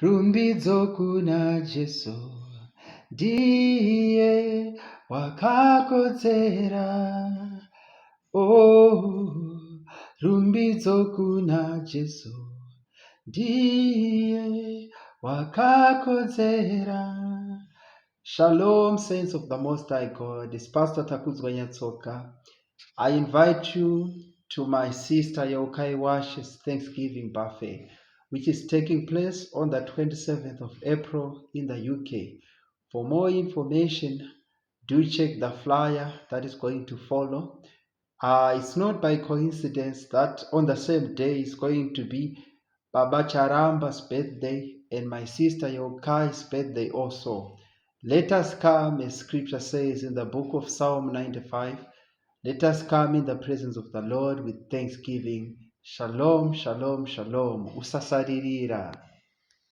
Rumbidzo kuna Jesu, ndiye wakakodzera. Oh, rumbidzo kuna Jesu, ndiye wakakodzera. Shalom, saints of the Most High God. It's Pastor Takudzwa Nyatsoka. I invite you to my sister KwaYeukai Washe's Thanksgiving buffet, which is taking place on the 27th of April in the UK. For more information, do check the flyer that is going to follow. It's not by coincidence that on the same day is going to be Baba Charamba's birthday and my sister KwaYeukai's birthday also. Let us come, as scripture says in the book of Psalm 95, let us come in the presence of the Lord with thanksgiving. Shalom, shalom, shalom. Usasaririra.